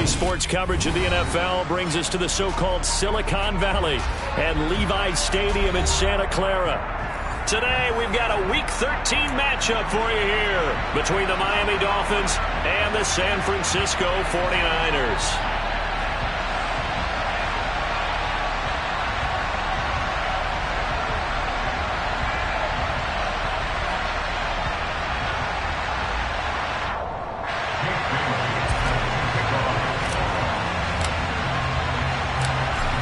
Today's sports coverage of the NFL brings us to the so-called Silicon Valley and Levi's Stadium in Santa Clara. Today, we've got a Week 13 matchup for you here between the Miami Dolphins and the San Francisco 49ers.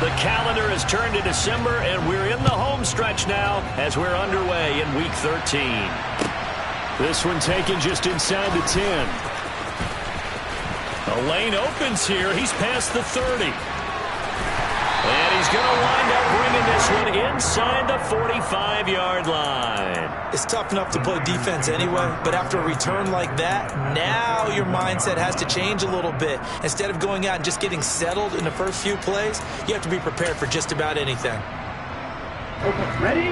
The calendar has turned to December, and we're in the home stretch now as we're underway in Week 13. This one taken just inside the 10. The lane opens here. He's past the 30. And he's going to wind up bringing this one inside the 45-yard line. It's tough enough to play defense anyway, but after a return like that, now your mindset has to change a little bit. Instead of going out and just getting settled in the first few plays, you have to be prepared for just about anything. Okay, ready?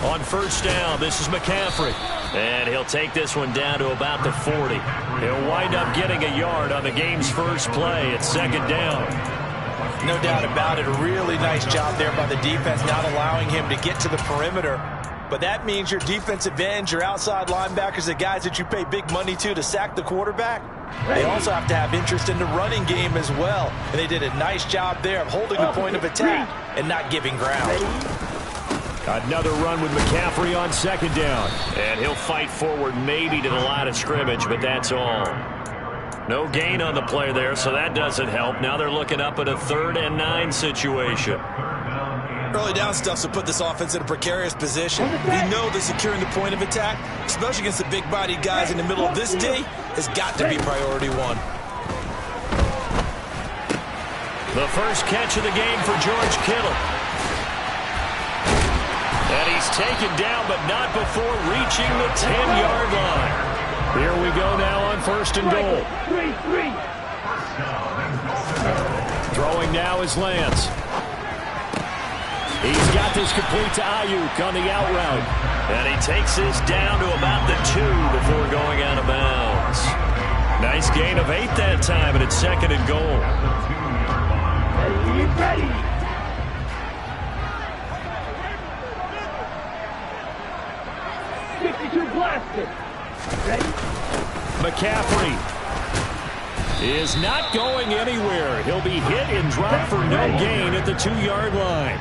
On first down, this is McCaffrey. And he'll take this one down to about the 40. He'll wind up getting a yard on the game's first play at second down. No doubt about it. A really nice job there by the defense, not allowing him to get to the perimeter. But that means your defensive ends, your outside linebackers, the guys that you pay big money to sack the quarterback, they also have to have interest in the running game as well. And they did a nice job there of holding the point of attack and not giving ground. Another run with McCaffrey on second down. And he'll fight forward maybe to the line of scrimmage, but that's all. No gain on the play there, so that doesn't help. Now they're looking up at a 3rd and 9 situation. Early down stuffs will put this offense in a precarious position. We know that securing the point of attack, especially against the big-bodied guys in the middle of this D, has got to be priority one. The first catch of the game for George Kittle. And he's taken down, but not before reaching the 10-yard line. Here we go now on first and goal. Throwing now is Lance. He's got this complete to Ayuk on the out route. And he takes this down to about the 2 before going out of bounds. Nice gain of 8 that time, and it's second and goal. Ready. McCaffrey is not going anywhere. He'll be hit and dropped for no gain at the 2-yard line.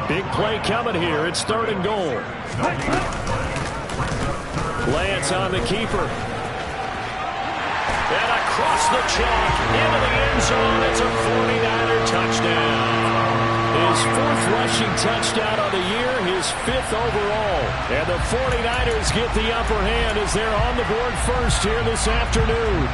Big play coming here. It's 3rd and goal. Lance on the keeper. And across the chalk into the end zone. It's a 49er touchdown. His 4th rushing touchdown of the year, his 5th overall. And the 49ers get the upper hand as they're on the board first here this afternoon.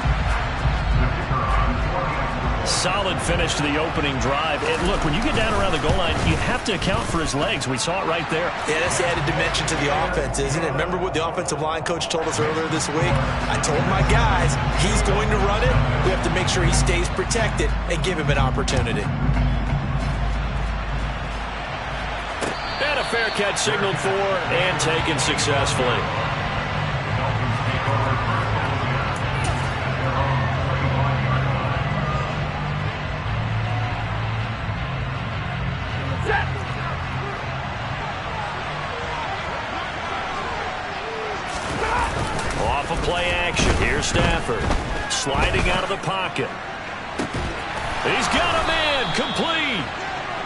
Solid finish to the opening drive. And look, when you get down around the goal line, you have to account for his legs. We saw it right there. Yeah, that's the added dimension to the offense, isn't it? Remember what the offensive line coach told us earlier this week? I told my guys, he's going to run it. We have to make sure he stays protected and give him an opportunity. And a fair catch signaled for and taken successfully. Off of play action. Here's Stafford. Sliding out of the pocket. He's got a man. Complete.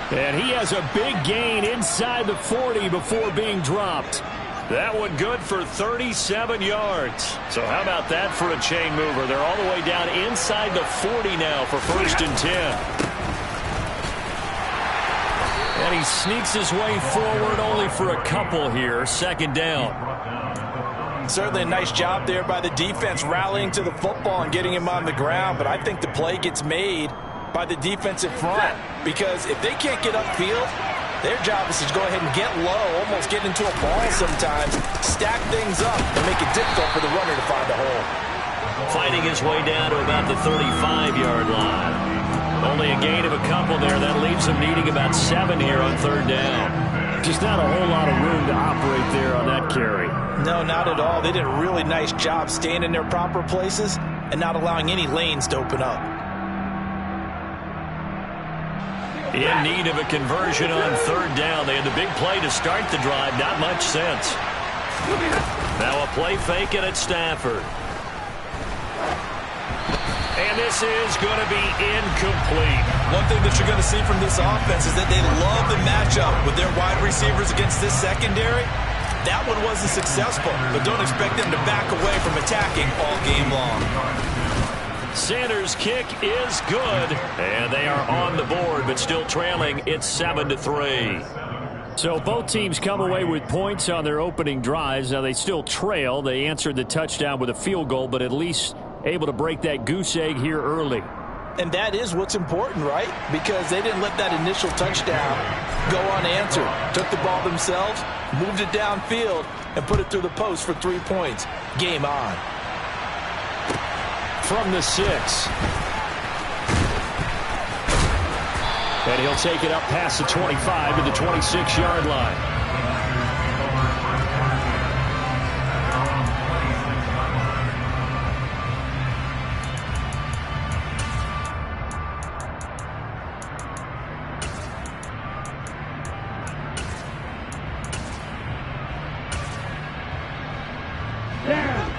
And he has a big gain inside the 40 before being dropped. That one good for 37 yards. So how about that for a chain mover? They're all the way down inside the 40 now for 1st and 10. And he sneaks his way forward only for a couple here. 2nd down. Certainly a nice job there by the defense rallying to the football and getting him on the ground. But I think the play gets made by the defensive front, because if they can't get upfield, their job is to go ahead and get low, almost get into a ball sometimes, stack things up, and make it difficult for the runner to find a hole. Fighting his way down to about the 35-yard line. Only a gain of a couple there. That leaves him needing about 7 here on 3rd down. Just not a whole lot of room to operate there on that carry. No, not at all. They did a really nice job staying in their proper places and not allowing any lanes to open up. In need of a conversion on third down. They had the big play to start the drive. Not much sense. Now a play fake and it's Stafford. And this is going to be incomplete. One thing that you're going to see from this offense is that they love the matchup with their wide receivers against this secondary. That one wasn't successful, but don't expect them to back away from attacking all game long. Sanders' kick is good, and they are on the board, but still trailing. It's 7-3. So both teams come away with points on their opening drives. Now they still trail. They answered the touchdown with a field goal, but at least able to break that goose egg here early. And that is what's important, right? Because they didn't let that initial touchdown go unanswered. Took the ball themselves, moved it downfield, and put it through the post for 3 points. Game on. From the 6. And he'll take it up past the 25 to the 26-yard line.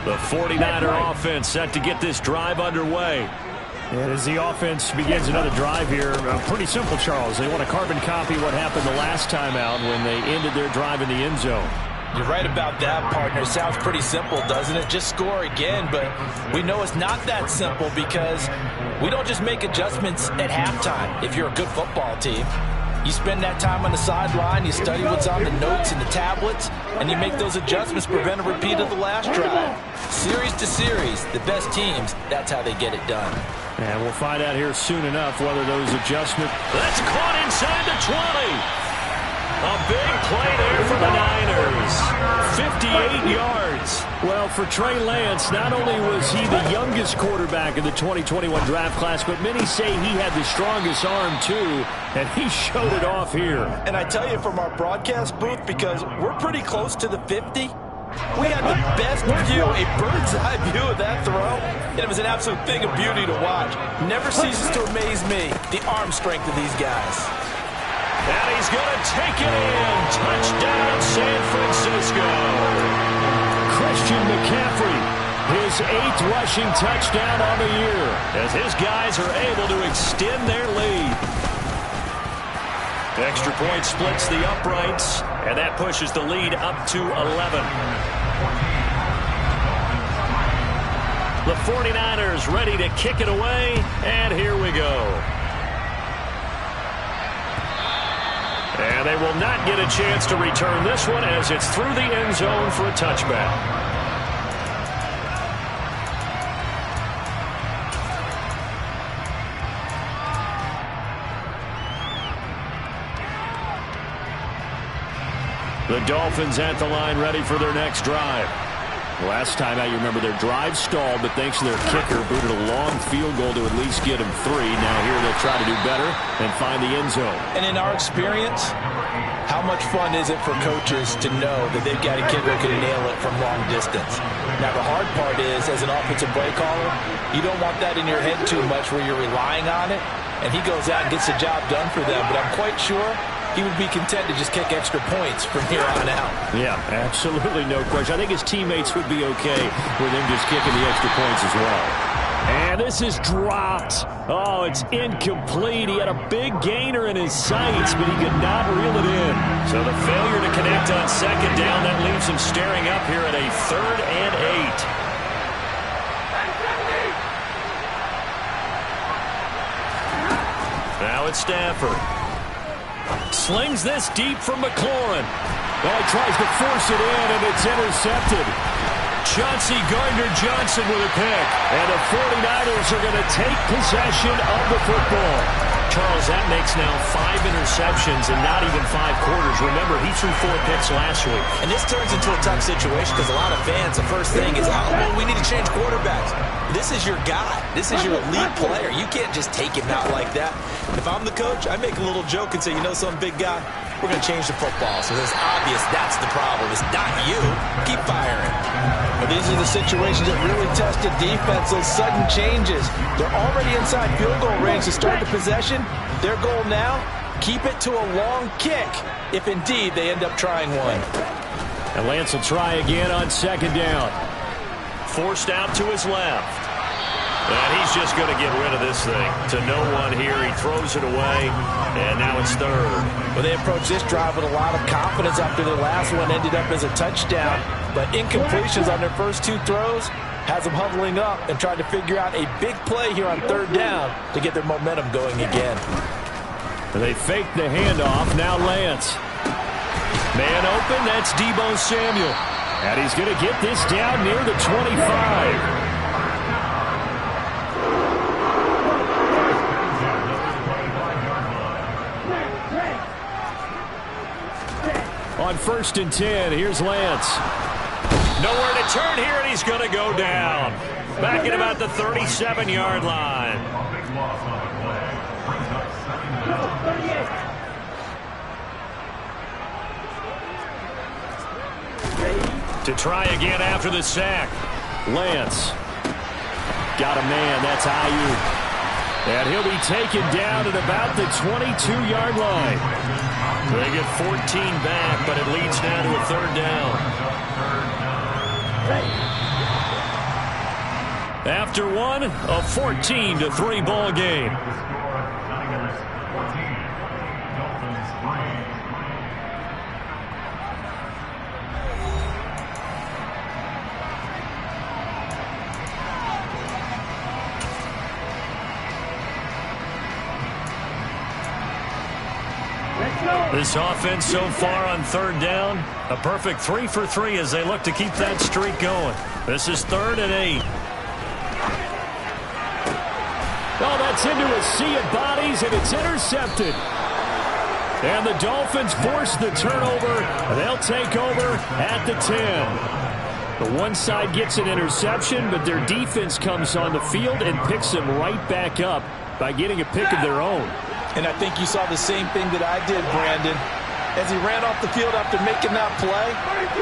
The 49er offense set to get this drive underway. And as the offense begins another drive here, pretty simple, Charles. They want to carbon copy what happened the last time out when they ended their drive in the end zone. You're right about that, partner. Sounds pretty simple, doesn't it? Just score again, but we know it's not that simple because we don't just make adjustments at halftime if you're a good football team. You spend that time on the sideline, you study what's on the notes and the tablets, and you make those adjustments to prevent a repeat of the last drive. Series to series, the best teams, that's how they get it done. And we'll find out here soon enough whether those adjustments... That's caught inside the 20. A big play there for the Niners. 58 yards. Well, for Trey Lance, not only was he the youngest quarterback in the 2021 draft class, but many say he had the strongest arm, too, and he showed it off here. And I tell you, from our broadcast booth, because we're pretty close to the 50, we had the best view, a bird's-eye view of that throw, and it was an absolute thing of beauty to watch. Never ceases to amaze me, the arm strength of these guys. And he's going to take it in. Touchdown, San Francisco. Christian McCaffrey, his 8th rushing touchdown on the year, as his guys are able to extend their lead. Extra point splits the uprights, and that pushes the lead up to 11. The 49ers ready to kick it away, and here we go. And they will not get a chance to return this one as it's through the end zone for a touchback. The Dolphins at the line ready for their next drive. Last time out, you remember their drive stalled, but thanks to their kicker, booted a long field goal to at least get them 3. Now here they'll try to do better and find the end zone. And in our experience, how much fun is it for coaches to know that they've got a kicker who can nail it from long distance? Now the hard part is, as an offensive play caller, you don't want that in your head too much where you're relying on it, and he goes out and gets the job done for them. But I'm quite sure he would be content to just kick extra points from here on out. Yeah, absolutely no question. I think his teammates would be okay with him just kicking the extra points as well. And this is dropped. Oh, it's incomplete. He had a big gainer in his sights, but he could not reel it in. So the failure to connect on second down, that leaves him staring up here at a 3rd and 8. Now it's Stafford. Slings this deep from McLaurin. Well, he tries to force it in, and it's intercepted. Chauncey Gardner-Johnson with a pick. And the 49ers are going to take possession of the football. Charles, that makes now 5 interceptions in not even 5 quarters. Remember, he threw 4 picks last week. And this turns into a tough situation because a lot of fans, the first thing is, oh, well, we need to change quarterbacks. This is your guy. This is your elite player. You can't just take him out like that. If I'm the coach, I make a little joke and say, you know something, big guy? we're going to change the football. So it's obvious that's the problem. It's not you. Keep firing. Well, these are the situations that really test the defense, those sudden changes. They're already inside field goal range to start the possession. Their goal now, keep it to a long kick, if indeed they end up trying one. And Lance will try again on second down. Forced out to his left. And he's just going to get rid of this thing. To no one here. He throws it away. And now it's third. Well, they approached this drive with a lot of confidence after their last one ended up as a touchdown. But incompletions on their first two throws has them huddling up and trying to figure out a big play here on third down to get their momentum going again. They fake the handoff. Now Lance. Man open. That's Deebo Samuel. And he's going to get this down near the 25. On 1st and 10, here's Lance. Nowhere to turn here, and he's going to go down. Back at about the 37-yard line. To try again after the sack. Lance. Got a man, that's Ayuk. And he'll be taken down at about the 22-yard line. They get 14 back, but it leads now to a third down. After one, a 14-3 ball game. This offense so far on third down, a perfect 3 for 3 as they look to keep that streak going. This is 3rd and 8. Oh, that's into a sea of bodies, and it's intercepted. And the Dolphins force the turnover. They'll take over at the 10. The one side gets an interception, but their defense comes on the field and picks them right back up by getting a pick of their own. And I think you saw the same thing that I did, Brandon. As he ran off the field after making that play,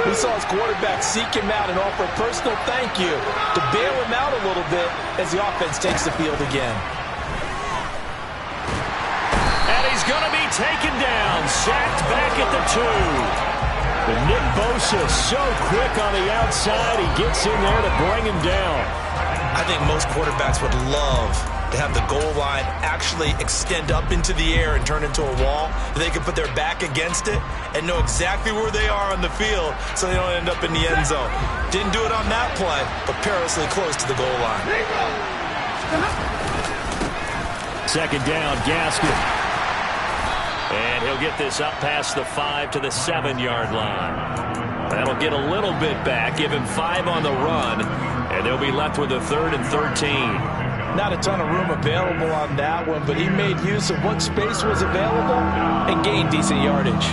we saw his quarterback seek him out and offer a personal thank you to bail him out a little bit as the offense takes the field again. And he's going to be taken down, sacked back at the 2. But Nick Bosa so quick on the outside, he gets in there to bring him down. I think most quarterbacks would love to have the goal line actually extend up into the air and turn into a wall. They can put their back against it and know exactly where they are on the field so they don't end up in the end zone. Didn't do it on that play, but perilously close to the goal line. Second down, Gaskin. And he'll get this up past the 5 to the 7-yard line. That'll get a little bit back, give him 5 on the run, and they'll be left with a 3rd and 13. Not a ton of room available on that one, but he made use of what space was available and gained decent yardage.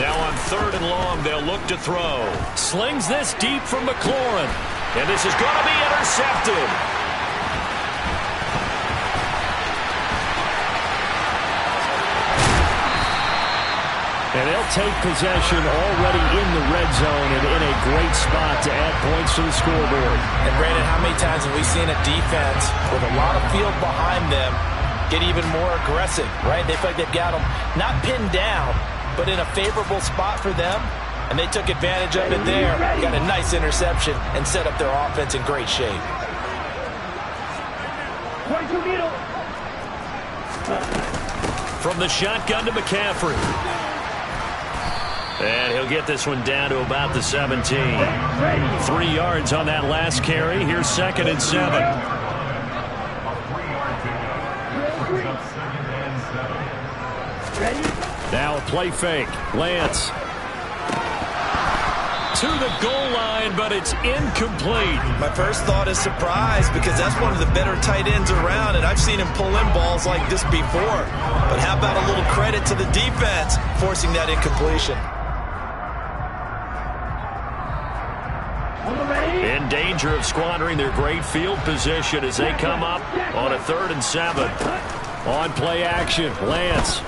Now on 3rd and long, they'll look to throw. Slings this deep from McLaurin. And this is going to be intercepted. And they'll take possession already in the red zone and in a great spot to add points to the scoreboard. And Brandon, how many times have we seen a defense with a lot of field behind them get even more aggressive, right? They feel like they've got them not pinned down, but in a favorable spot for them. And they took advantage of it there. Got a nice interception and set up their offense in great shape. From the shotgun to McCaffrey. And he'll get this one down to about the 17. 3 yards on that last carry. Here's 2nd and 7. Now a play fake. Lance. To the goal line, but it's incomplete. My first thought is surprise because that's one of the better tight ends around, and I've seen him pull in balls like this before. But how about a little credit to the defense forcing that incompletion? danger of squandering their great field position as they come up on a 3rd and 7. On play action, Lance.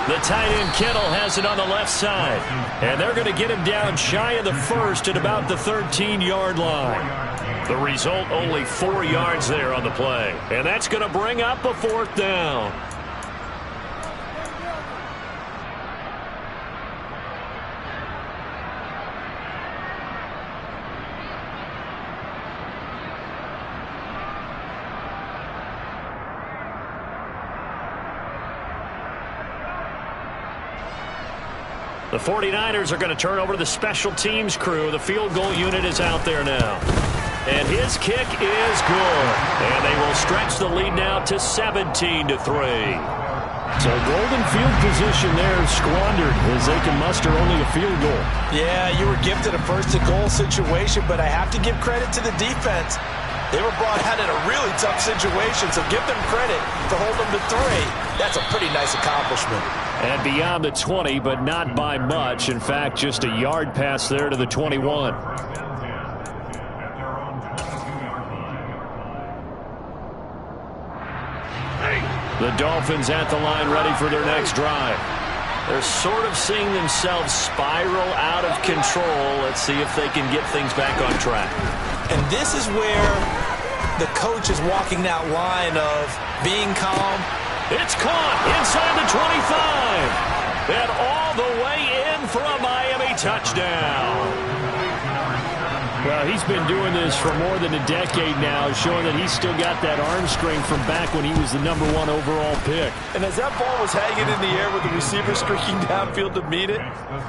The tight end Kittle has it on the left side. And they're going to get him down shy of the 1st at about the 13-yard line. The result, only 4 yards there on the play. And that's going to bring up a 4th down. The 49ers are going to turn over to the special teams crew. The field goal unit is out there now. And his kick is good. And they will stretch the lead now to 17-3. So golden field position there squandered as they can muster only a field goal. Yeah, you were gifted a 1st-and-goal situation, but I have to give credit to the defense. They were brought out in a really tough situation, so give them credit for holding them to 3. That's a pretty nice accomplishment. And beyond the 20, but not by much. In fact, just a yard pass there to the 21. The Dolphins at the line ready for their next drive. They're sort of seeing themselves spiral out of control. Let's see if they can get things back on track. And this is where the coach is walking that line of being calm. It's caught inside the 25. And all the way in for a Miami touchdown. Well, he's been doing this for more than a decade now, showing that he's still got that arm strength from back when he was the #1 overall pick. And as that ball was hanging in the air with the receiver streaking downfield to meet it,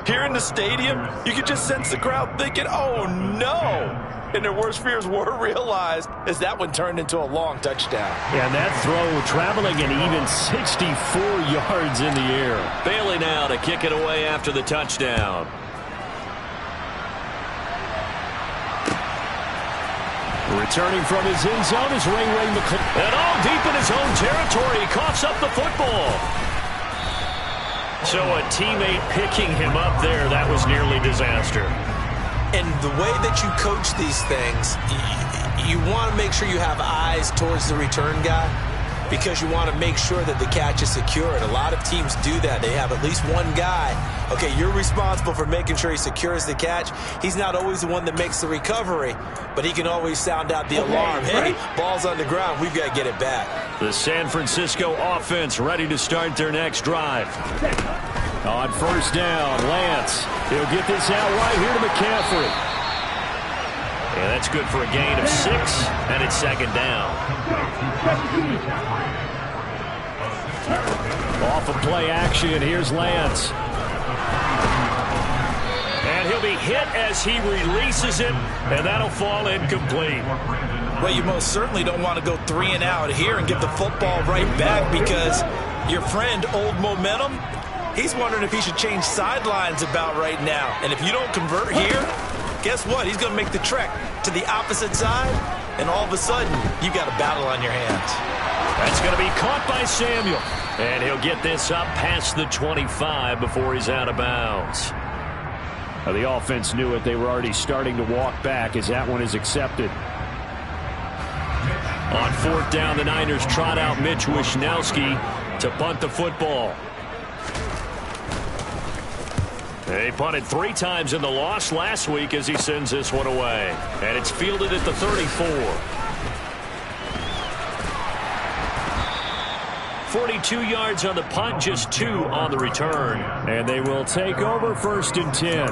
here in the stadium, you could just sense the crowd thinking, oh, no. And their worst fears were realized as that one turned into a long touchdown. And that throw traveling an even 64 yards in the air. Bailey now to kick it away after the touchdown. Returning from his end zone is Ray McClellan. And all deep in his own territory, he coughs up the football. So a teammate picking him up there, that was nearly disaster. And the way that you coach these things, you want to make sure you have eyes towards the return guy because you want to make sure that the catch is secured. A lot of teams do that. They have at least one guy. Okay, you're responsible for making sure he secures the catch. He's not always the one that makes the recovery, but he can always sound out the alarm. Hey, ball's on the ground. We've got to get it back. The San Francisco offense ready to start their next drive. On 1st down, Lance. He'll get this out right here to McCaffrey. And that's good for a gain of 6, and it's 2nd down. Off of play action, here's Lance. And he'll be hit as he releases it, and that'll fall incomplete. Well, you most certainly don't want to go 3 and out here and get the football right back because your friend, Old Momentum, he's wondering if he should change sidelines about right now. And if you don't convert here, guess what? He's going to make the trek to the opposite side, and all of a sudden, you've got a battle on your hands. That's going to be caught by Samuel. And he'll get this up past the 25 before he's out of bounds. Now, the offense knew it. They were already starting to walk back as that one is accepted. On 4th down, the Niners trot out Mitch Wishnowski to punt the football. They punted 3 times in the loss last week as he sends this one away. And it's fielded at the 34. 42 yards on the punt, just 2 on the return. And they will take over 1st and 10.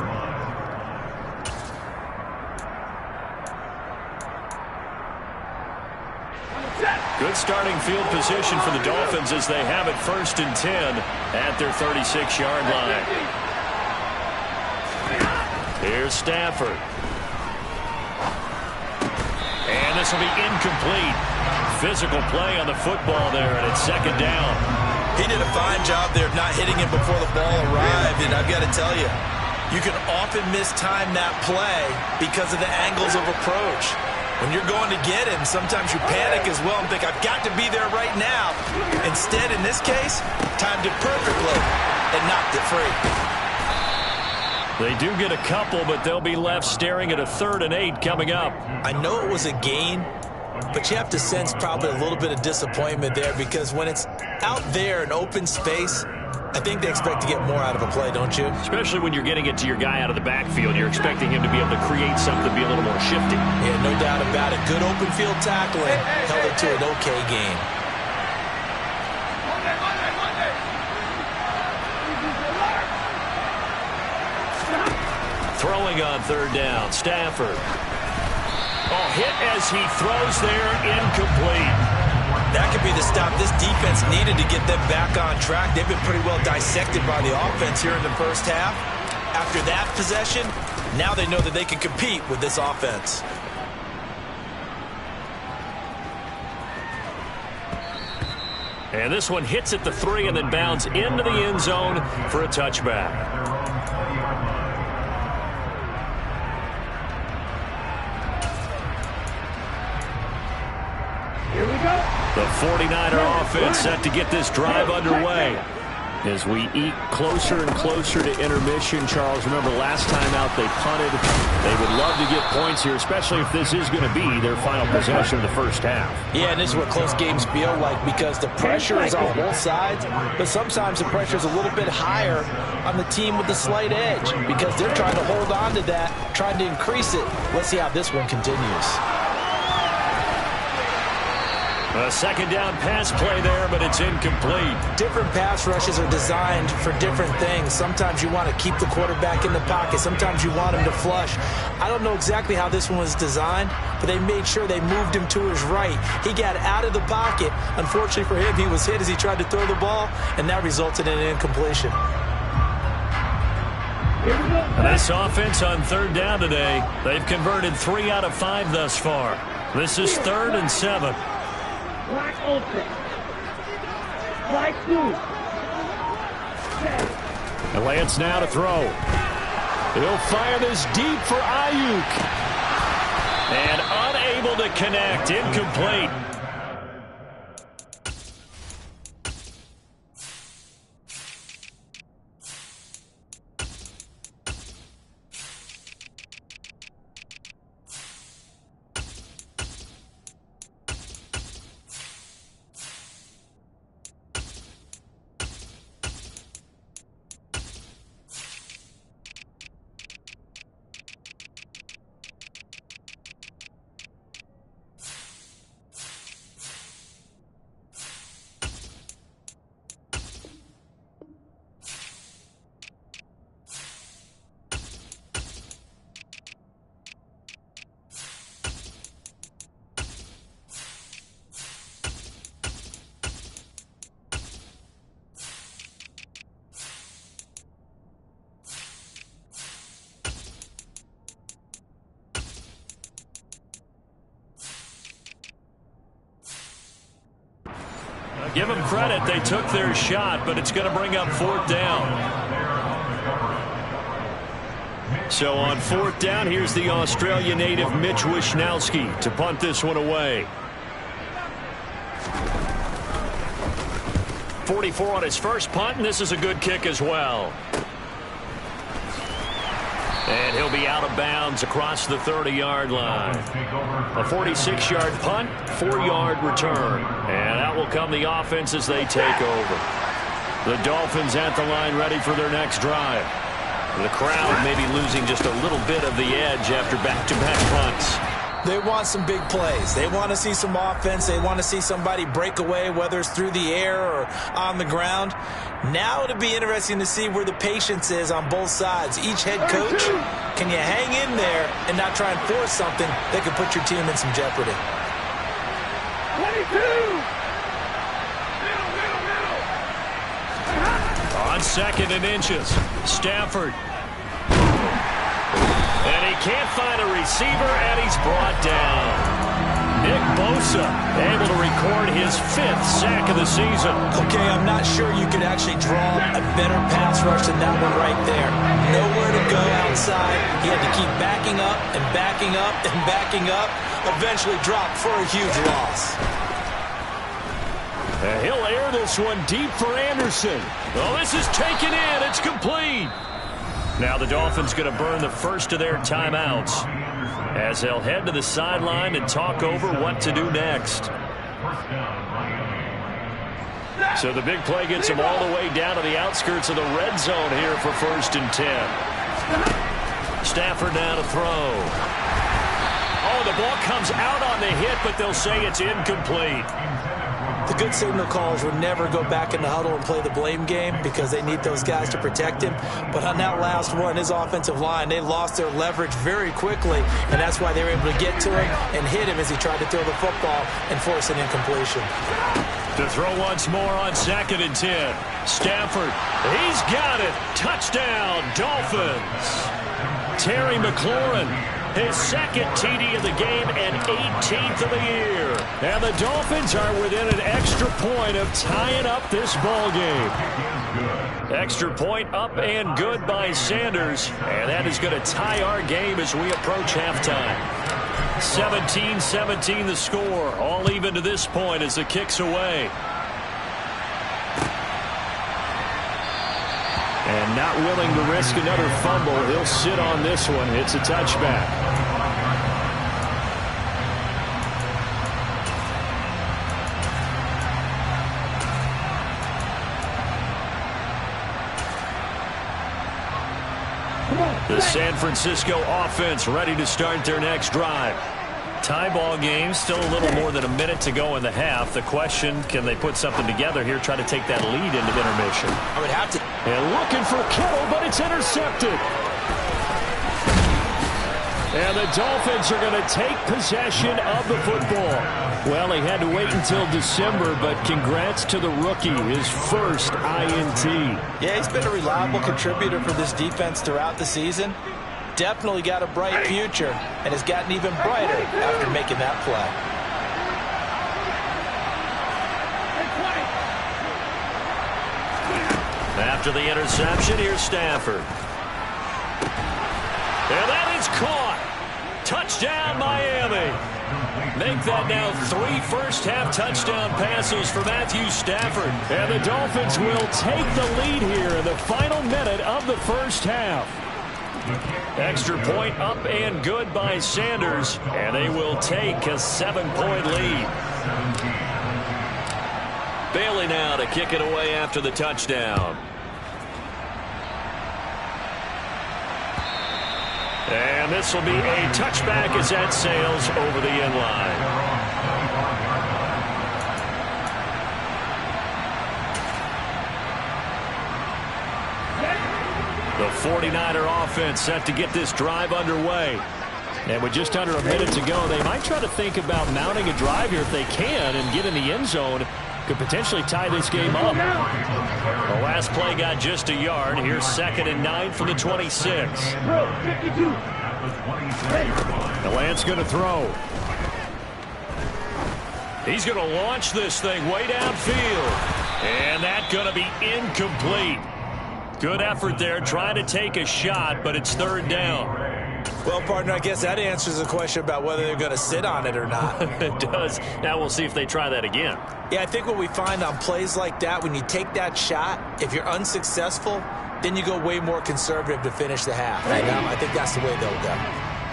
Good starting field position for the Dolphins as they have it 1st and 10 at their 36-yard line. Here's Stafford. And this will be incomplete. Physical play on the football there, and it's 2nd down. He did a fine job there of not hitting him before the ball arrived, and I've got to tell you, you can often mistime that play because of the angles of approach. When you're going to get him, sometimes you panic as well and think, I've got to be there right now. Instead, in this case, timed it perfectly and knocked it free. They do get a couple, but they'll be left staring at a 3rd and 8 coming up. I know it was a gain, but you have to sense probably a little bit of disappointment there because when it's out there in open space, I think they expect to get more out of a play, don't you? Especially when you're getting it to your guy out of the backfield. You're expecting him to be able to create something, be a little more shifty. Yeah, no doubt about it. Good open field tackling held it to an okay gain. Throwing on 3rd down, Stafford. Oh, hit as he throws there, incomplete. That could be the stop this defense needed to get them back on track. They've been pretty well dissected by the offense here in the first half. After that possession, now they know that they can compete with this offense. And this one hits at the 3 and then bounds into the end zone for a touchback. Here we go. The 49er offense set to get this drive underway. As we eke closer and closer to intermission, Charles, remember last time out they punted. They would love to get points here, especially if this is going to be their final possession of the first half. Yeah, and this is what close games feel like because the pressure is on both sides, but sometimes the pressure is a little bit higher on the team with the slight edge because they're trying to hold on to that, trying to increase it. Let's see how this one continues. A 2nd down pass play there, but it's incomplete. Different pass rushes are designed for different things. Sometimes you want to keep the quarterback in the pocket. Sometimes you want him to flush. I don't know exactly how this one was designed, but they made sure they moved him to his right. He got out of the pocket. Unfortunately for him, he was hit as he tried to throw the ball, and that resulted in an incompletion. This offense on 3rd down today, they've converted 3 out of 5 thus far. This is 3rd and 7. Black ultra. Black blue. And Lance now to throw. He'll fire this deep for Ayuk. And unable to connect. Incomplete. Give them credit. They took their shot, but it's going to bring up 4th down. So on 4th down, here's the Australia native Mitch Wishnowski to punt this one away. 44 on his first punt, and this is a good kick as well. And he'll be out of bounds across the 30-yard line. A 46-yard punt, 4-yard return. And out will come the offense as they take over. The Dolphins at the line ready for their next drive. The crowd maybe losing just a little bit of the edge after back-to-back punts. They want some big plays. They want to see some offense. They want to see somebody break away, whether it's through the air or on the ground. Now it'll be interesting to see where the patience is on both sides. Each head coach, can you hang in there and not try and force something that could put your team in some jeopardy? 22. On 2nd and inches, Stafford. And he can't find a receiver, and he's brought down. Nick Bosa able to record his 5th sack of the season. Okay, I'm not sure you could actually draw a better pass rush than that one right there. Nowhere to go outside. He had to keep backing up and backing up and backing up. Eventually dropped for a huge loss. And he'll air this one deep for Anderson. Oh, this is taken in. It's complete. Now the Dolphins going to burn the first of their timeouts as they'll head to the sideline and talk over what to do next. So the big play gets them all the way down to the outskirts of the red zone here for 1st and 10. Stafford now to throw. Oh, the ball comes out on the hit, but they'll say it's incomplete. The good signal callers would never go back in the huddle and play the blame game because they need those guys to protect him. But on that last one, his offensive line, they lost their leverage very quickly, and that's why they were able to get to him and hit him as he tried to throw the football and force an incompletion. To throw once more on 2nd and 10. Stafford, he's got it. Touchdown, Dolphins. Terry McLaurin, his 2nd TD of the game and 18th of the year. And the Dolphins are within an extra point of tying up this ball game. Extra point up and good by Sanders. And that is going to tie our game as we approach halftime. 17-17 the score. All even to this point as the kick's away. And not willing to risk another fumble, he'll sit on this one. It's a touchback. The San Francisco offense ready to start their next drive. Tie ball game, still a little more than a minute to go in the half. The question, can they put something together here, try to take that lead into intermission? I would have to. And looking for Kittle, but it's intercepted. And the Dolphins are going to take possession of the football. Well, he had to wait until December, but congrats to the rookie, his first INT. Yeah, he's been a reliable contributor for this defense throughout the season. Definitely got a bright future and has gotten even brighter after making that play. After the interception, here's Stafford. And that is caught. Touchdown, Miami. Make that now 3 first-half touchdown passes for Matthew Stafford. And the Dolphins will take the lead here in the final minute of the first half. Extra point up and good by Sanders, and they will take a 7-point lead. Bailey now to kick it away after the touchdown. And this will be a touchback as that sails over the end line. The 49er offense set to get this drive underway. And with just under a minute to go, they might try to think about mounting a drive here if they can and get in the end zone. Could potentially tie this game up. The last play got just a yard. Here's 2nd and 9 from the 26. The Lance going to throw. He's going to launch this thing way downfield. And that's going to be incomplete. Good effort there, trying to take a shot, but it's 3rd down. Well, partner, I guess that answers the question about whether they're going to sit on it or not. It does. Now we'll see if they try that again. Yeah, I think what we find on plays like that, when you take that shot, if you're unsuccessful, then you go way more conservative to finish the half. I think that's the way they'll go.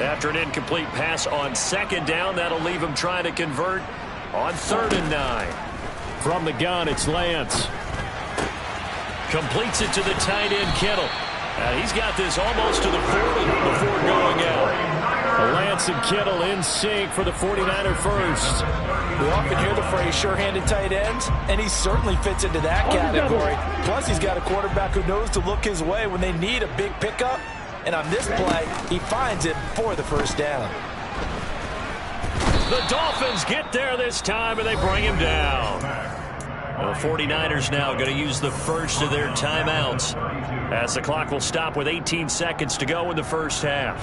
After an incomplete pass on 2nd down, that'll leave them trying to convert on 3rd and 9. From the gun, it's Lance. Completes it to the tight end, Kittle. He's got this almost to the 40 before going out. Lance and Kittle in sync for the 49er first. We often hear the phrase sure-handed tight ends, and he certainly fits into that category. Plus, he's got a quarterback who knows to look his way when they need a big pickup. And on this play, he finds it for the 1st down. The Dolphins get there this time, and they bring him down. The 49ers now going to use the first of their timeouts as the clock will stop with 18 seconds to go in the first half.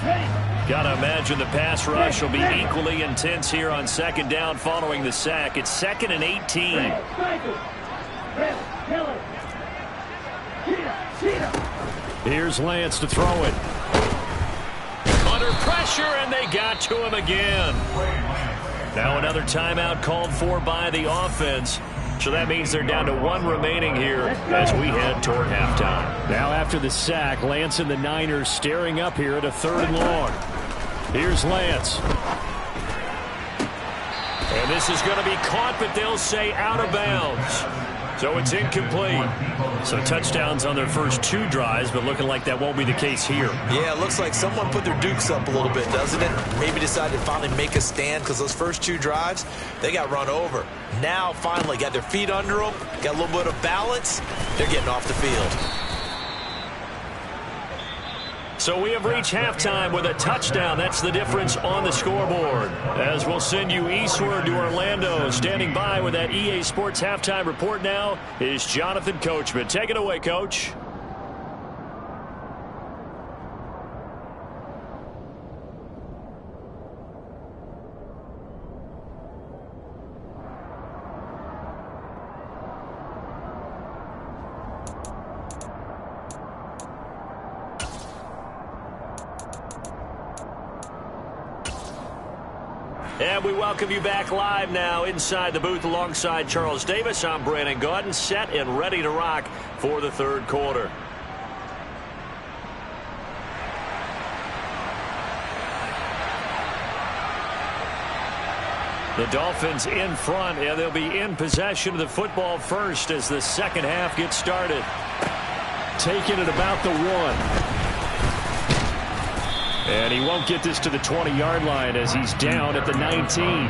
Got to imagine the pass rush will be equally intense here on 2nd down following the sack. It's 2nd and 18. Here's Lance to throw it. Under pressure, and they got to him again. Now another timeout called for by the offense. So that means they're down to 1 remaining here as we head toward halftime. Now after the sack, Lance and the Niners staring up here at a 3rd and long. Here's Lance. And this is going to be caught, but they'll say out of bounds. So it's incomplete. So touchdowns on their first 2 drives, but looking like that won't be the case here. Yeah, it looks like someone put their dukes up a little bit, doesn't it? Maybe decided to finally make a stand because those first 2 drives, they got run over. Now finally got their feet under them, got a little bit of balance. They're getting off the field. So we have reached halftime with a touchdown. That's the difference on the scoreboard. As we'll send you eastward to Orlando. Standing by with that EA Sports halftime report now is Jonathan Coachman. Take it away, Coach. And we welcome you back live now inside the booth alongside Charles Davis. I'm Brandon Gaudin, set and ready to rock for the 3rd quarter. The Dolphins in front, and they'll be in possession of the football first as the 2nd half gets started. Taking it about the 1. And he won't get this to the 20-yard line as he's down at the 19.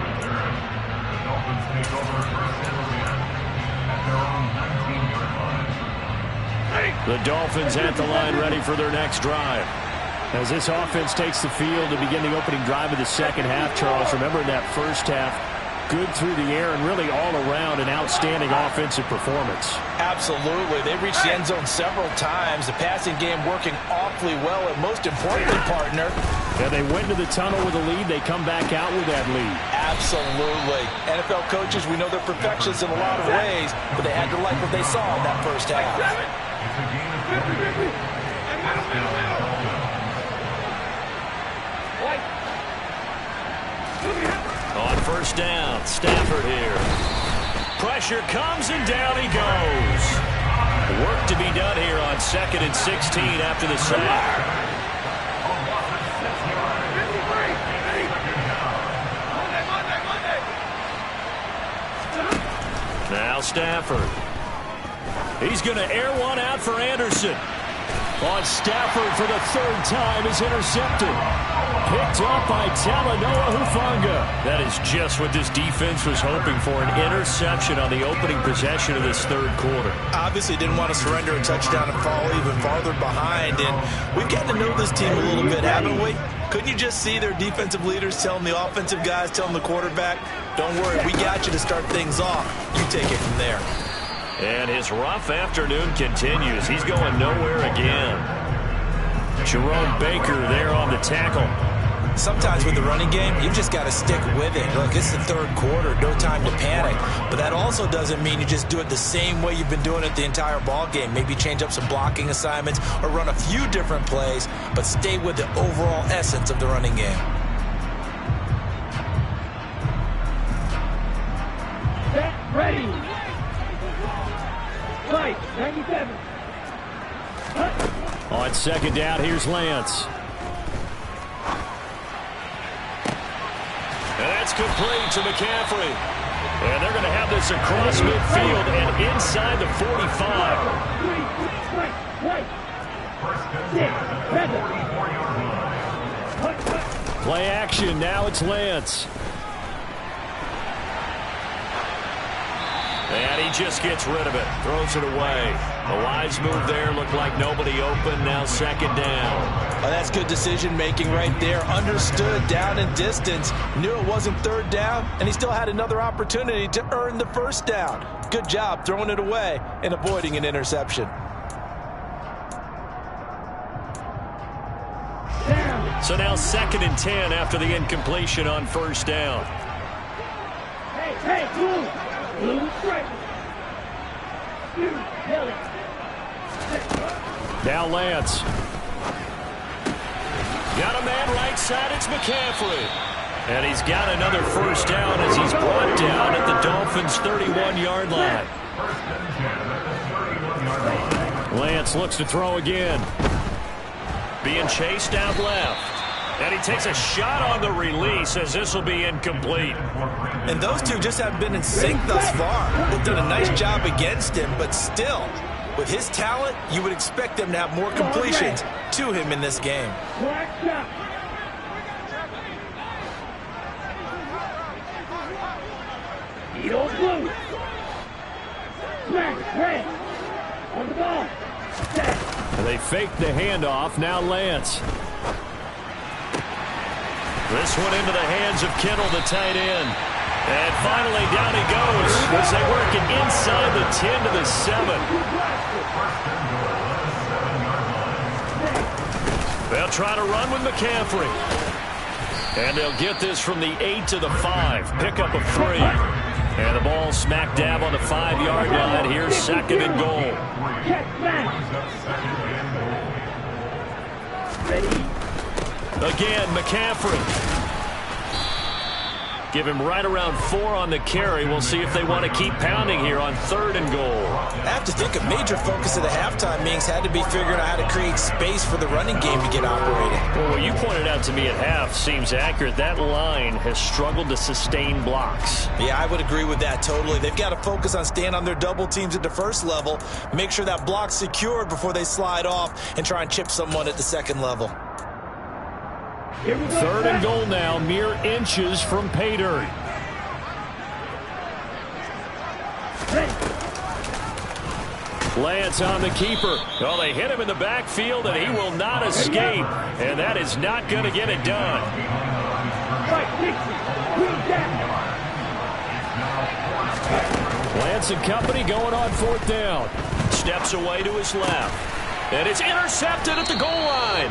The Dolphins at the line ready for their next drive. As this offense takes the field to begin the opening drive of the 2nd half, Charles, remember in that first half, good through the air and really all around an outstanding offensive performance. Absolutely. They reached the end zone several times. The passing game working awfully well, and most importantly, partner. And they went to the tunnel with a lead. They come back out with that lead. Absolutely. NFL coaches, we know they're perfectionists in a lot of ways, but they had to like what they saw in that first half. On first down, Stafford here. Pressure comes and down he goes. Work to be done here on 2nd and 16 after the sack. Now Stafford. He's going to air one out for Anderson. On Stafford for the 3rd time is intercepted. Picked up by Talanoa Hufanga. That is just what this defense was hoping for, an interception on the opening possession of this 3rd quarter. Obviously didn't want to surrender a touchdown and fall even farther behind. And we've gotten to know this team a little bit, haven't we? Couldn't you just see their defensive leaders telling the offensive guys, telling the quarterback, don't worry, we got you to start things off. You take it from there. And his rough afternoon continues. He's going nowhere again. Jerome Baker there on the tackle. Sometimes with the running game, you've just got to stick with it. Look, it's the 3rd quarter, no time to panic. But that also doesn't mean you just do it the same way you've been doing it the entire ball game. Maybe change up some blocking assignments or run a few different plays, but stay with the overall essence of the running game. Set, ready. Right, 97. On 2nd down, here's Lance. And that's complete to McCaffrey. And they're going to have this across midfield and inside the 45. Play action. Now it's Lance. And he just gets rid of it. Throws it away. A wise move there. Looked like nobody open. Now 2nd down. Oh, that's good decision-making right there. Understood down and distance. Knew it wasn't 3rd down, and he still had another opportunity to earn the 1st down. Good job throwing it away and avoiding an interception. So now 2nd and 10 after the incompletion on 1st down. Hey, blue. Blue strike. Now Lance. Got a man right side. It's McCaffrey. And he's got another first down as he's brought down at the Dolphins' 31-yard line. Lance looks to throw again. Being chased out left. And he takes a shot on the release as this will be incomplete. And those two just haven't been in sync thus far. They've done a nice job against him, but still, with his talent, you would expect them to have more completions to him in this game. On the ball. They fake the handoff. Now Lance. This one into the hands of Kittle, the tight end. And finally down he goes as they work it inside the 10 to the 7. They'll try to run with McCaffrey. And they'll get this from the 8 to the 5. Pickup of 3. And the ball smack dab on the 5-yard line. Here's 2nd and goal. Again, McCaffrey. Give him right around 4 on the carry. We'll see if they want to keep pounding here on 3rd and goal. I have to think a major focus of the halftime meetings had to be figuring out how to create space for the running game to get operating. Well, what you pointed out to me at half seems accurate. That line has struggled to sustain blocks. Yeah, I would agree with that totally. They've got to focus on staying on their double teams at the first level, make sure that block's secured before they slide off and try and chip someone at the 2nd level. 3rd and goal now, mere inches from pay dirt. Lance on the keeper. Oh, they hit him in the backfield, and he will not escape. And that is not going to get it done. Lance and company going on 4th down. Steps away to his left. And it's intercepted at the goal line.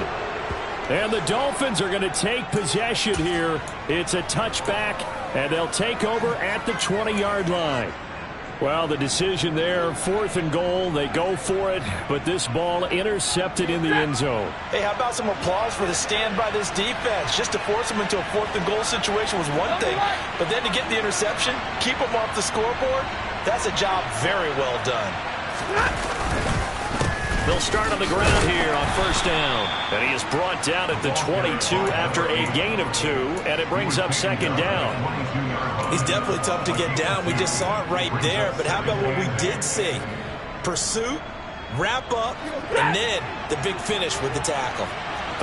And the Dolphins are going to take possession here. It's a touchback, and they'll take over at the 20-yard line. Well, the decision there, 4th and goal. They go for it, but this ball intercepted in the end zone. Hey, how about some applause for the stand by this defense? Just to force them into a 4th and goal situation was one thing, but then to get the interception, keep them off the scoreboard, that's a job very well done. They'll start on the ground here on 1st down. And he is brought down at the 22 after a gain of 2, and it brings up 2nd down. He's definitely tough to get down. We just saw it right there, but how about what we did see? Pursuit, wrap up, and then the big finish with the tackle.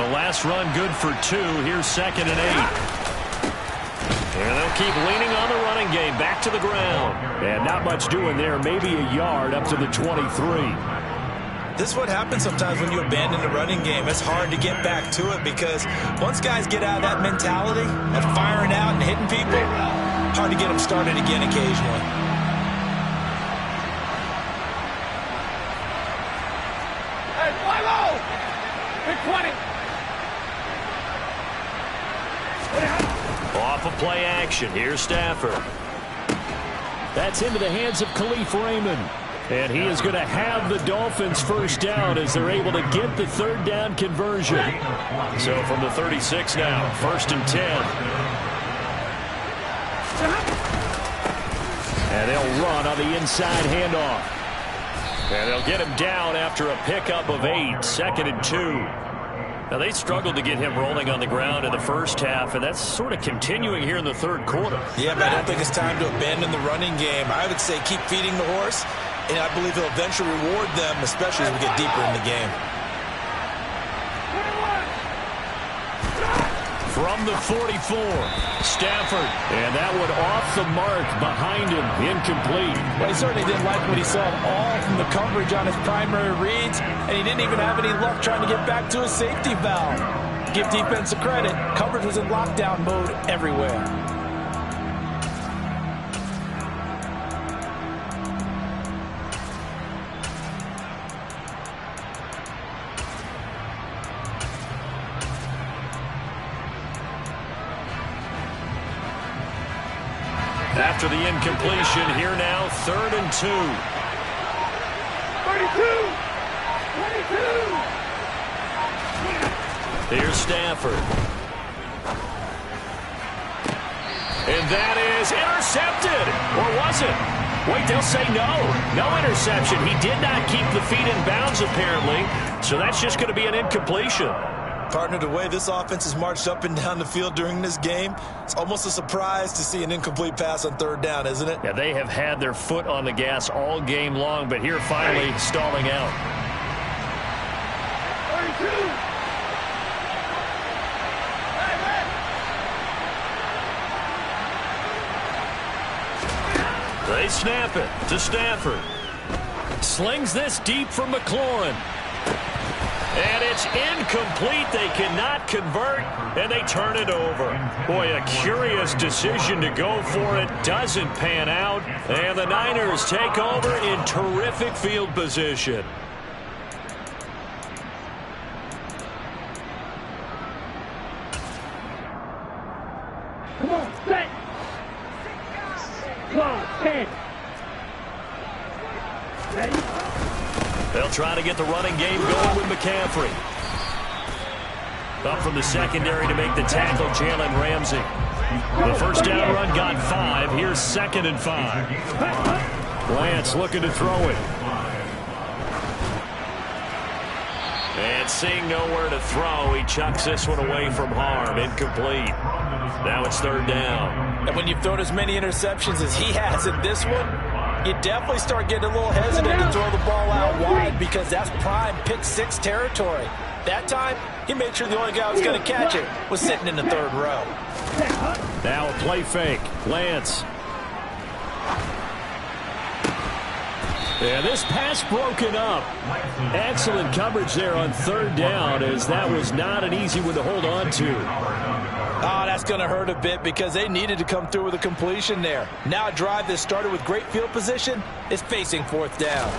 The last run good for 2. Here's 2nd and 8. And they'll keep leaning on the running game. Back to the ground. And not much doing there. Maybe a yard up to the 23. This is what happens sometimes when you abandon the running game. It's hard to get back to it because once guys get out of that mentality of firing out and hitting people, hard to get them started again occasionally. Hey, fly low! Big 20. Off of play action. Here's Stafford. That's into the hands of Khalif Raymond. And he is going to have the Dolphins first down as they're able to get the 3rd down conversion. So from the 36 now, 1st and 10. And they'll run on the inside handoff. And they'll get him down after a pickup of 8, 2nd and 2. Now, they struggled to get him rolling on the ground in the first half, and that's sort of continuing here in the 3rd quarter. Yeah, but I don't think it's time to abandon the running game. I would say keep feeding the horse, and I believe he'll eventually reward them, especially as we get deeper in the game. From the 44, Stafford. And that one off the mark behind him, incomplete. Well, he certainly didn't like what he saw at all from the coverage on his primary reads, and he didn't even have any luck trying to get back to his safety valve. Give defense a credit, coverage was in lockdown mode everywhere. After the incompletion, here now, 3rd and 2. 32! Here's Stafford. And that is intercepted. Or was it? Wait, they'll say no. No interception. He did not keep the feet in bounds, apparently. So that's just going to be an incompletion. Partner, the way this offense has marched up and down the field during this game, it's almost a surprise to see an incomplete pass on third down, isn't it? Yeah, they have had their foot on the gas all game long, but here finally stalling out. 32. They snap it to Stafford. Slings this deep for McLaurin. And it's incomplete. They cannot convert, and they turn it over. Boy, a curious decision to go for it. Doesn't pan out, and the Niners take over in terrific field position. Come on, set. Come on, 10. Ready? They'll try to get the running game going with McCaffrey. Up from the secondary to make the tackle, Jalen Ramsey. The first down run got 5. Here's 2nd and 5. Lance looking to throw it. And seeing nowhere to throw, he chucks this one away from harm. Incomplete. Now it's 3rd down. And when you've thrown as many interceptions as he has in this one, you definitely start getting a little hesitant to throw the ball out wide because that's prime pick 6 territory. That time, he made sure the only guy who was going to catch it was sitting in the 3rd row. Now a play fake. Lance. And this pass broken up. Excellent coverage there on 3rd down, as that was not an easy one to hold on to. Oh, that's going to hurt a bit because they needed to come through with a completion there. Now a drive that started with great field position is facing 4th down.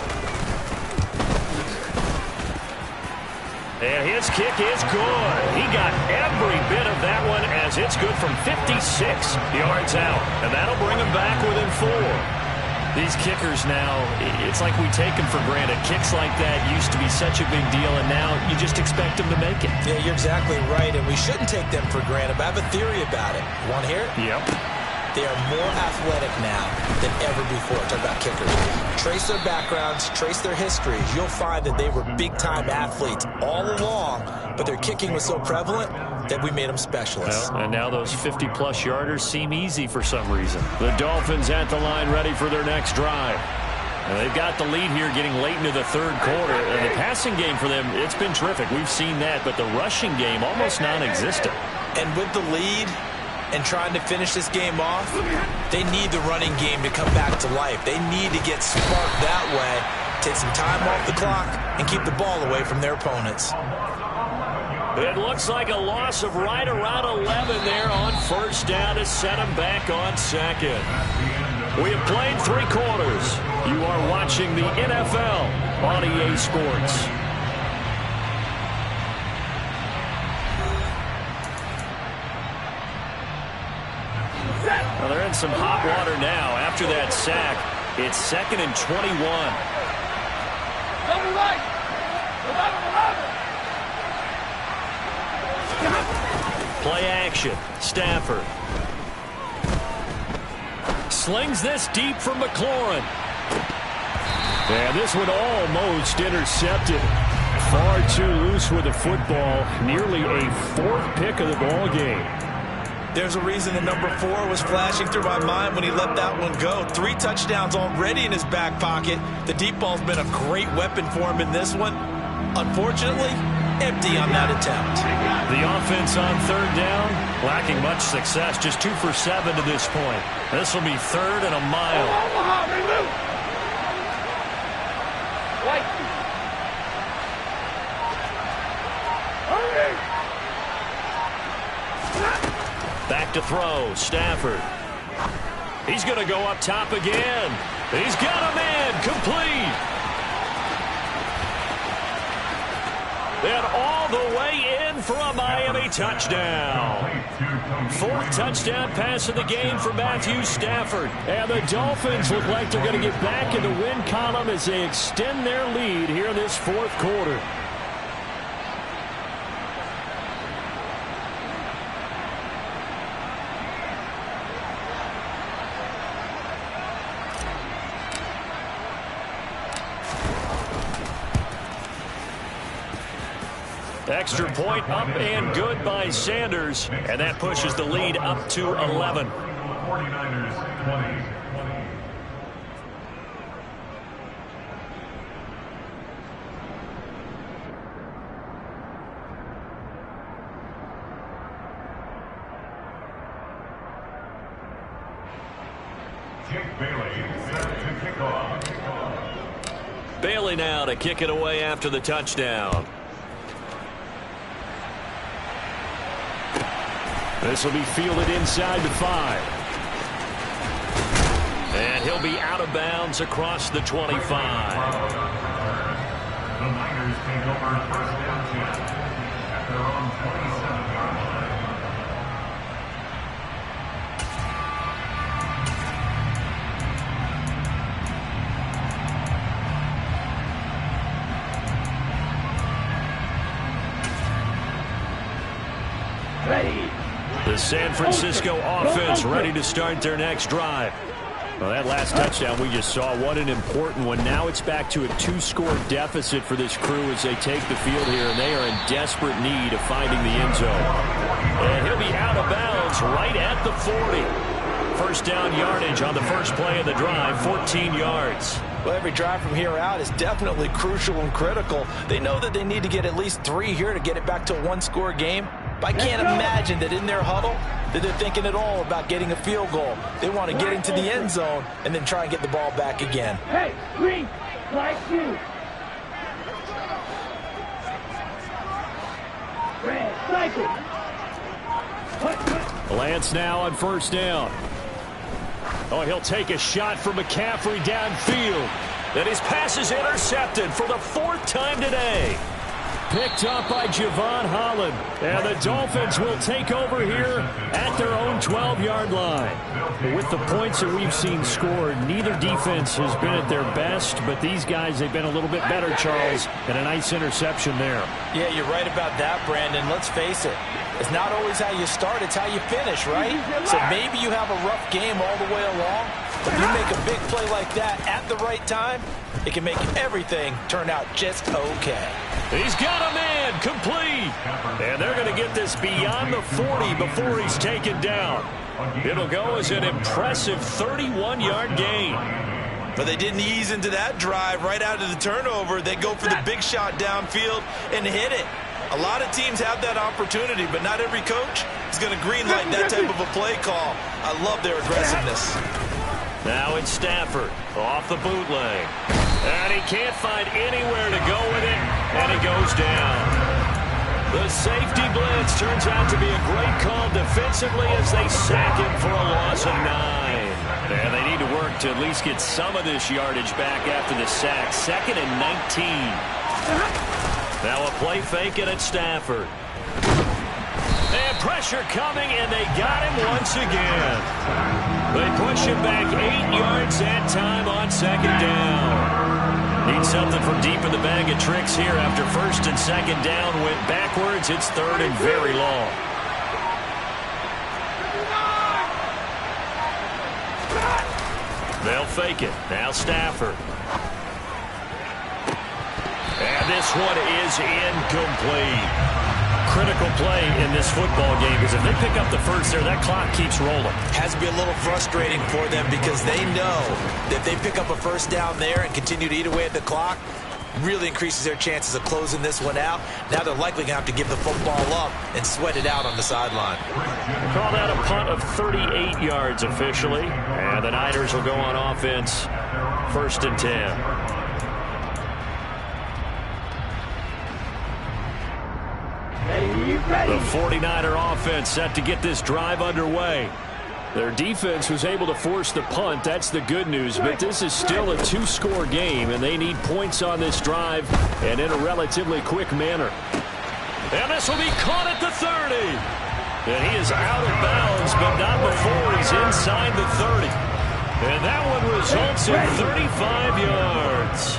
And his kick is good. He got every bit of that one as it's good from 56 yards out. And that'll bring him back within 4. These kickers now, it's like we take them for granted. Kicks like that used to be such a big deal, and now you just expect them to make it. Yeah, you're exactly right, and we shouldn't take them for granted, but I have a theory about it. You want to hear it? Yep. They are more athletic now than ever before. Talk about kickers. Trace their backgrounds, trace their histories. You'll find that they were big-time athletes all along, but their kicking was so prevalent that we made them specialists. Well, and now those 50-plus yarders seem easy for some reason. The Dolphins at the line ready for their next drive. And they've got the lead here getting late into the 3rd quarter. And the passing game for them, it's been terrific. We've seen that, but the rushing game almost non-existent. And with the lead and trying to finish this game off, they need the running game to come back to life. They need to get sparked that way, take some time off the clock, and keep the ball away from their opponents. It looks like a loss of right around 11 there on 1st down to set them back on 2nd. We have played 3 quarters. You are watching the NFL on EA Sports. Well, they're in some hot water now. After that sack, it's 2nd and 21. Double right. 11. Play action. Stafford. Slings this deep from McLaurin. And this one almost intercepted. Far too loose with the football. Nearly a 4th pick of the ball game. There's a reason that number 4 was flashing through my mind when he let that one go. 3 touchdowns already in his back pocket. The deep ball's been a great weapon for him in this one. Unfortunately, empty on that attempt. The offense on 3rd down, lacking much success. Just 2 for 7 to this point. This will be 3rd and a mile. White. Hurry. Back to throw, Stafford. He's going to go up top again. He's got a man, complete. And all the way in for a Miami touchdown. 4th touchdown pass of the game for Matthew Stafford. And the Dolphins look like they're going to get back in the win column as they extend their lead here in this 4th quarter. Extra point up and good by Sanders, and that pushes the lead up to 11. 49ers 20. Bailey now to kick it away after the touchdown. This will be fielded inside the 5. And he'll be out of bounds across the 25. The Niners take over first down 10 at their own 27-yard line. The San Francisco offense ready to start their next drive. Well, that last touchdown we just saw, what an important one. Now it's back to a 2-score deficit for this crew as they take the field here, and they are in desperate need of finding the end zone. And he'll be out of bounds right at the 40. First down yardage on the first play of the drive, 14 yards. Well, every drive from here out is definitely crucial and critical. They know that they need to get at least 3 here to get it back to a 1-score game. But I can't imagine that in their huddle that they're thinking at all about getting a field goal. They want to get into the end zone and then try and get the ball back again. Hey, green, like you. Red, cycle. Lance now on first down. Oh, he'll take a shot from McCaffrey downfield. And his pass is intercepted for the 4th time today. Picked up by Javon Holland. And the Dolphins will take over here at their own 12-yard line. With the points that we've seen scored, neither defense has been at their best, but these guys, they've been a little bit better, Charles, and a nice interception there. Yeah, you're right about that, Brandon. Let's face it. It's not always how you start, it's how you finish, right? So maybe you have a rough game all the way along, but if you make a big play like that at the right time, it can make everything turn out just okay. He's got a man, complete. And they're going to get this beyond the 40 before he's taken down. It'll go as an impressive 31-yard gain. But they didn't ease into that drive right out of the turnover. They go for the big shot downfield and hit it. A lot of teams have that opportunity, but not every coach is going to greenlight that type of a play call. I love their aggressiveness. Now it's Stafford off the bootleg. And he can't find anywhere to go with it, and he goes down. The safety blitz turns out to be a great call defensively as they sack him for a loss of 9. And they need to work to at least get some of this yardage back after the sack. 2nd and 19. Now a play fake it at Stafford. And pressure coming, and they got him once again. They push him back 8 yards that time on 2nd down. Need something from deep in the bag of tricks here after 1st and 2nd down went backwards. It's 3rd and very long. They'll fake it. Now Stafford. And this one is incomplete. Critical play in this football game because if they pick up the first there, that clock keeps rolling. Has to be a little frustrating for them because they know that if they pick up a first down there and continue to eat away at the clock, really increases their chances of closing this one out. Now they're likely going to have to give the football up and sweat it out on the sideline. Call that a punt of 38 yards officially. And the Niners will go on offense 1st and 10. The 49er offense set to get this drive underway. Their defense was able to force the punt. That's the good news. But this is still a 2-score game, and they need points on this drive and in a relatively quick manner. And this will be caught at the 30. And he is out of bounds, but not before he's inside the 30. And that one results in 35 yards.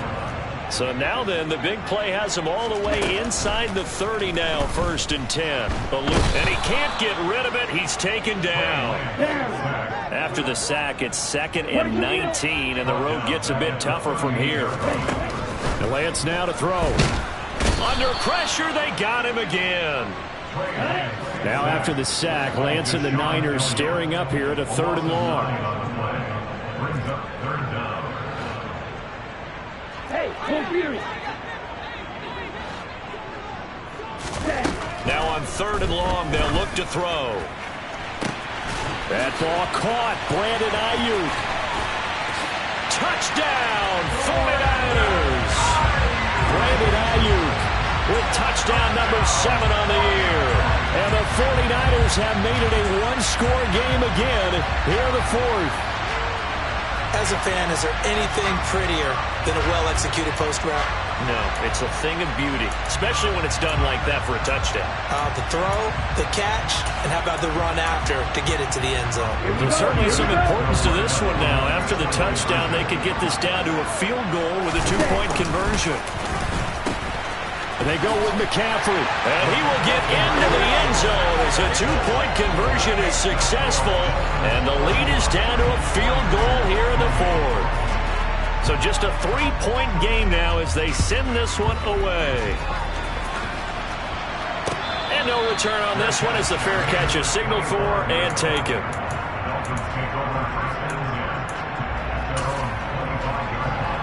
So now then, the big play has him all the way inside the 30 now, 1st and 10. And he can't get rid of it. He's taken down. After the sack, it's 2nd and 19, and the road gets a bit tougher from here. And Lance now to throw. Under pressure, they got him again. Now after the sack, Lance and the Niners staring up here at a 3rd and long. Hey, full fury. Now on 3rd and long, they'll look to throw. That ball caught. Brandon Ayuk. Touchdown, 49ers. Brandon Ayuk with touchdown number 7 on the year. And the 49ers have made it a one-score game again here in the 4th. As a fan, is there anything prettier than a well-executed post route? No, it's a thing of beauty, especially when it's done like that for a touchdown. The throw, the catch, and how about the run after to get it to the end zone? There's certainly some importance to this one now. After the touchdown, they could get this down to a field goal with a 2-point conversion. And they go with McCaffrey. And he will get into the end zone as a 2-point conversion is successful. And the lead is down to a field goal here in the 4th. So just a 3-point game now as they send this one away. And no return on this one as the fair catch is signaled for and taken. Dolphins take over 1st and 10 at their own 25-yard line.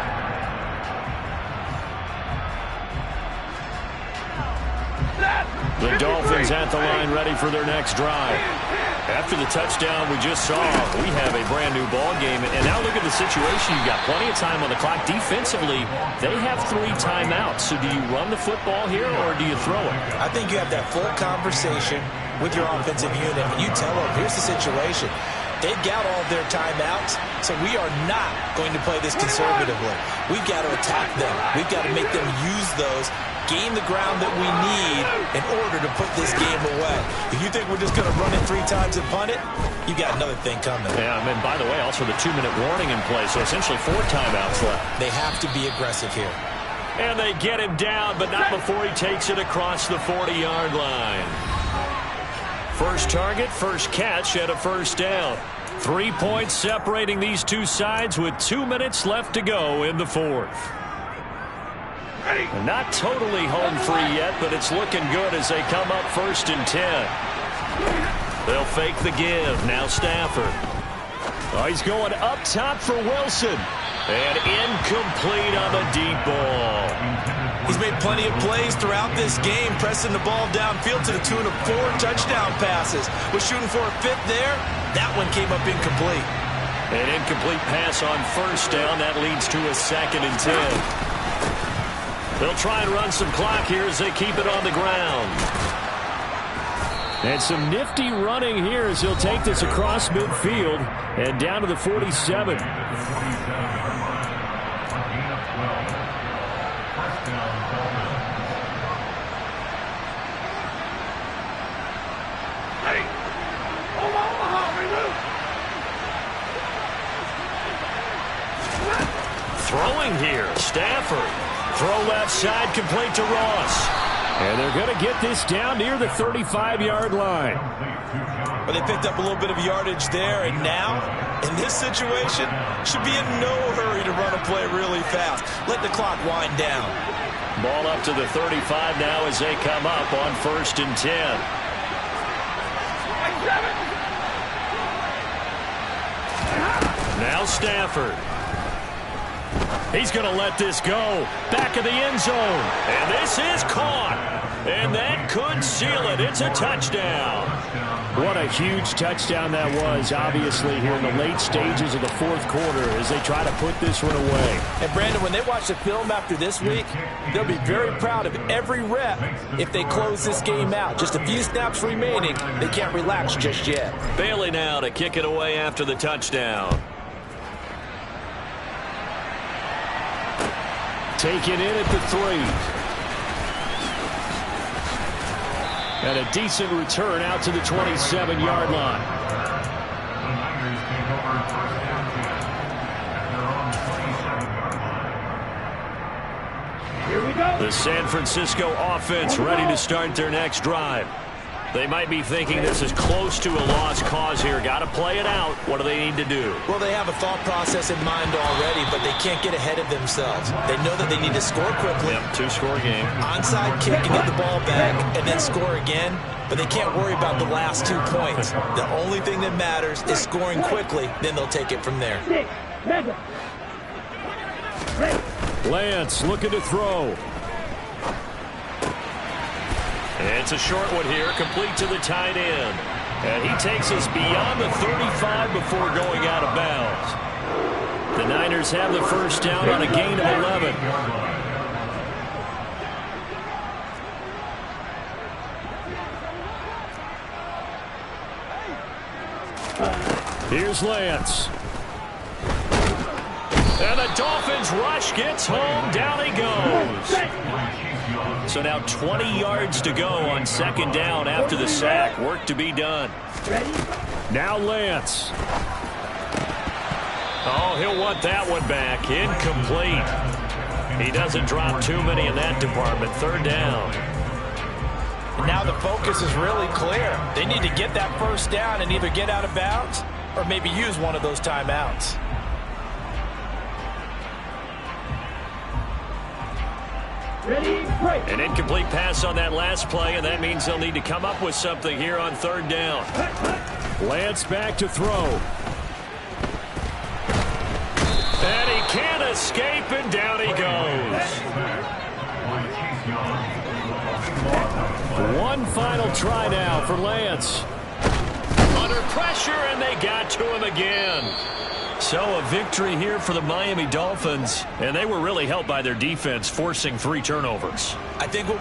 The Dolphins at the line ready for their next drive. After the touchdown we just saw, we have a brand new ball game. And now look at the situation. You've got plenty of time on the clock. Defensively, they have 3 timeouts. So do you run the football here or do you throw it? I think you have that full conversation with your offensive unit. And you tell them, here's the situation. They've got all their timeouts, so we are not going to play this conservatively. We've got to attack them. We've got to make them use those, gain the ground that we need in order to put this game away. If you think we're just going to run it 3 times and punt it, you got another thing coming. Yeah, and by the way, also the 2-minute warning in play, so essentially 4 timeouts left. They have to be aggressive here. And they get him down, but not before he takes it across the 40-yard line. First target, first catch at a 1st down. 3 points separating these two sides with 2 minutes left to go in the 4th. Not totally home free yet, but it's looking good as they come up 1st and 10. They'll fake the give. Now Stafford. Oh, he's going up top for Wilson. And incomplete on the deep ball. He's made plenty of plays throughout this game, pressing the ball downfield to the tune of 4 touchdown passes. Was shooting for a 5th there. That one came up incomplete. An incomplete pass on 1st down. That leads to a 2nd and 10. They'll try and run some clock here as they keep it on the ground. And some nifty running here as he'll take this across midfield and down to the 47. Throwing here, Stafford. Throw left side, complete to Ross. And they're going to get this down near the 35-yard line. But they picked up a little bit of yardage there, and now, in this situation, should be in no hurry to run a play really fast. Let the clock wind down. Ball up to the 35 now as they come up on 1st and 10. Now Stafford. He's going to let this go. Back of the end zone. And this is caught. And that could seal it. It's a touchdown. What a huge touchdown that was, obviously, here in the late stages of the 4th quarter as they try to put this one away. And, Brandon, when they watch the film after this week, they'll be very proud of every rep if they close this game out. Just a few snaps remaining. They can't relax just yet. Bailey now to kick it away after the touchdown. Taken in at the 3. And a decent return out to the 27-yard line. The Niners take over 1st and 10 at their own 27-yard line. Here we go. The San Francisco offense ready to start their next drive. They might be thinking this is close to a lost cause here. Got to play it out. What do they need to do? Well, they have a thought process in mind already, but they can't get ahead of themselves. They know that they need to score quickly. Yep, two-score game. Onside kick and get the ball back and then score again, but they can't worry about the last 2 points. The only thing that matters is scoring quickly, then they'll take it from there. Lance looking to throw. It's a short one here, complete to the tight end. And he takes us beyond the 35 before going out of bounds. The Niners have the first down on a gain of 11. Here's Lance. And the Dolphins rush gets home. Down he goes. So now 20 yards to go on second down after the sack. Work to be done. Now Lance. Oh, he'll want that one back. Incomplete. He doesn't drop too many in that department. Third down. And now the focus is really clear. They need to get that first down and either get out of bounds or maybe use one of those timeouts. An incomplete pass on that last play, and that means they'll need to come up with something here on third down. Lance back to throw. And he can't escape, and down he goes. One final try now for Lance. Under pressure, and they got to him again. So a victory here for the Miami Dolphins, and they were really helped by their defense forcing 3 turnovers. I think what